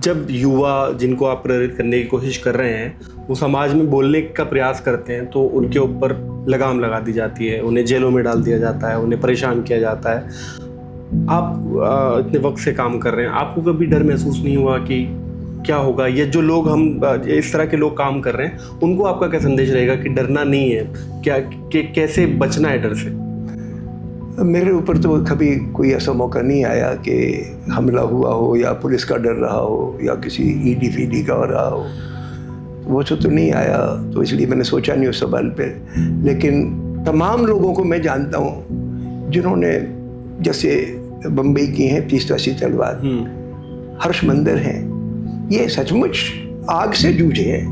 जब युवा जिनको आप प्रेरित करने की कोशिश कर रहे हैं वो समाज में बोलने का प्रयास करते हैं तो उनके ऊपर लगाम लगा दी जाती है, उन्हें जेलों में डाल दिया जाता है, उन्हें परेशान किया जाता है। आप इतने वक्त से काम कर रहे हैं, आपको कभी डर महसूस नहीं हुआ कि क्या होगा? ये जो लोग हम इस तरह के लोग काम कर रहे हैं उनको आपका क्या संदेश रहेगा कि डरना नहीं है, क्या कैसे बचना है डर से? मेरे ऊपर तो कभी कोई ऐसा मौका नहीं आया कि हमला हुआ हो या पुलिस का डर रहा हो या किसी ईडी फीडी का रहा हो, वो तो नहीं आया, तो इसलिए मैंने सोचा नहीं उस सवाल पे। लेकिन तमाम लोगों को मैं जानता हूँ जिन्होंने जैसे बम्बई की हैं 30-80 तलवार, हर्षमंदर हैं, ये सचमुच आग से जूझे हैं।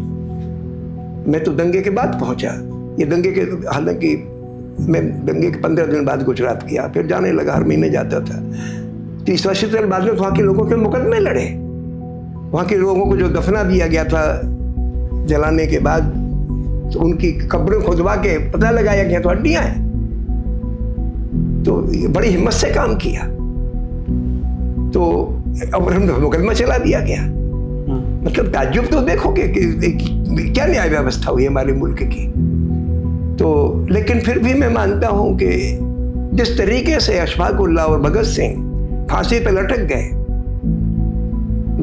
मैं तो दंगे के बाद पहुंचा, ये दंगे के, हालांकि मैं दंगे के 15 दिन बाद गुजरात गया, फिर जाने लगा, हर महीने जाता था। 30-80 साल बाद में वहाँ के लोगों के मुकदमे लड़े, वहाँ के लोगों को जो दफना दिया गया था जलाने के बाद, तो उनकी कब्रें खुदवा के पता लगाया गया तो हड्डियां हैं। तो बड़ी हिम्मत से काम किया, तो और हम मुकदमा चला दिया गया। मतलब ताज्जुब तो देखोगे कि क्या न्याय व्यवस्था हुई हमारे मुल्क की। तो लेकिन फिर भी मैं मानता हूं कि जिस तरीके से अशफाक उल्लाह और भगत सिंह फांसी पे लटक गए,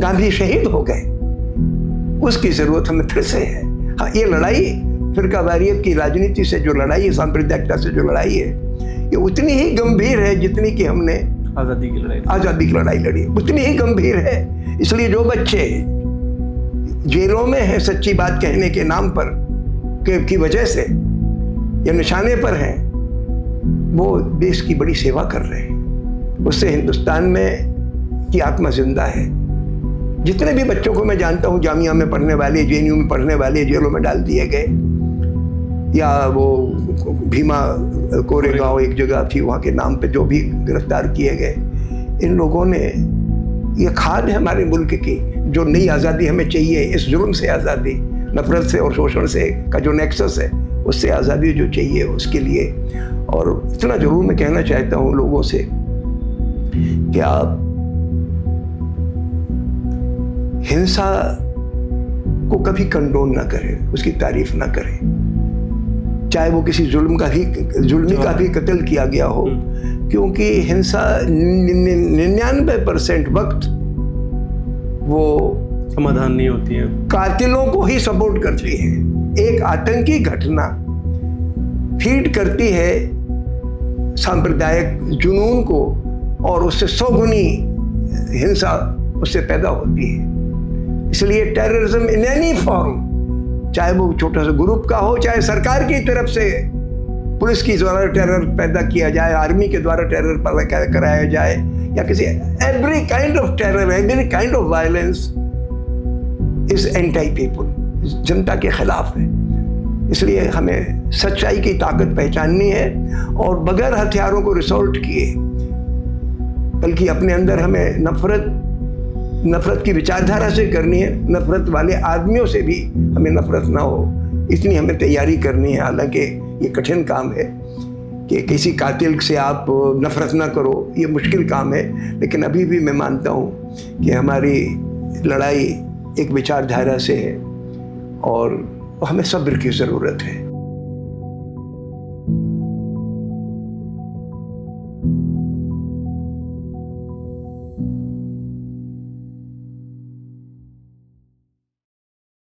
गांधी शहीद हो गए, उसकी जरूरत हमें फिर से है। हाँ, ये लड़ाई फिरकावारियत की राजनीति से जो लड़ाई है, सांप्रदायिकता से जो लड़ाई है, ये उतनी ही गंभीर है जितनी कि हमने आज़ादी की लड़ाई लड़ी, उतनी ही गंभीर है। इसलिए जो बच्चे जेलों में हैं सच्ची बात कहने के नाम पर की वजह से या निशाने पर हैं, वो देश की बड़ी सेवा कर रहे हैं। उससे हिंदुस्तान में की आत्मा जिंदा है। जितने भी बच्चों को मैं जानता हूँ, जामिया में पढ़ने वाले, जेएनयू में पढ़ने वाले, जेलों में डाल दिए गए, या वो भीमा कोरेगांव एक जगह थी, वहाँ के नाम पे जो भी गिरफ्तार किए गए, इन लोगों ने, ये खाद है हमारे मुल्क की, जो नई आज़ादी हमें चाहिए, इस जुल्म से आज़ादी, नफरत से और शोषण से का जो नेक्सस है, उससे आज़ादी जो चाहिए उसके लिए। और इतना जरूर मैं कहना चाहता हूँ लोगों से कि आप हिंसा को कभी कंडोन ना करें, उसकी तारीफ ना करें, चाहे वो किसी जुल्मी का भी कत्ल किया गया हो, क्योंकि हिंसा 99% वक्त वो समाधान नहीं होती है, कातिलों को ही सपोर्ट करती है। एक आतंकी घटना फीड करती है सांप्रदायिक जुनून को, और उससे 100 गुनी हिंसा उससे पैदा होती है। इसलिए टेररिज्म इन एनी फॉर्म, चाहे वो छोटा सा ग्रुप का हो, चाहे सरकार की तरफ से पुलिस की द्वारा टेरर पैदा किया जाए, आर्मी के द्वारा टेरर पैदा कराया जाए, या किसी, every kind of terror, every kind of violence is anti people, जनता के खिलाफ है। इसलिए हमें सच्चाई की ताकत पहचाननी है और बगैर हथियारों को रिसोर्ट किए, बल्कि अपने अंदर हमें नफरत की विचारधारा से करनी है, नफरत वाले आदमियों से भी हमें नफरत ना हो, इतनी हमें तैयारी करनी है। हालांकि ये कठिन काम है कि किसी कातिल से आप नफरत ना करो, ये मुश्किल काम है, लेकिन अभी भी मैं मानता हूँ कि हमारी लड़ाई एक विचारधारा से है और हमें सब्र की ज़रूरत है।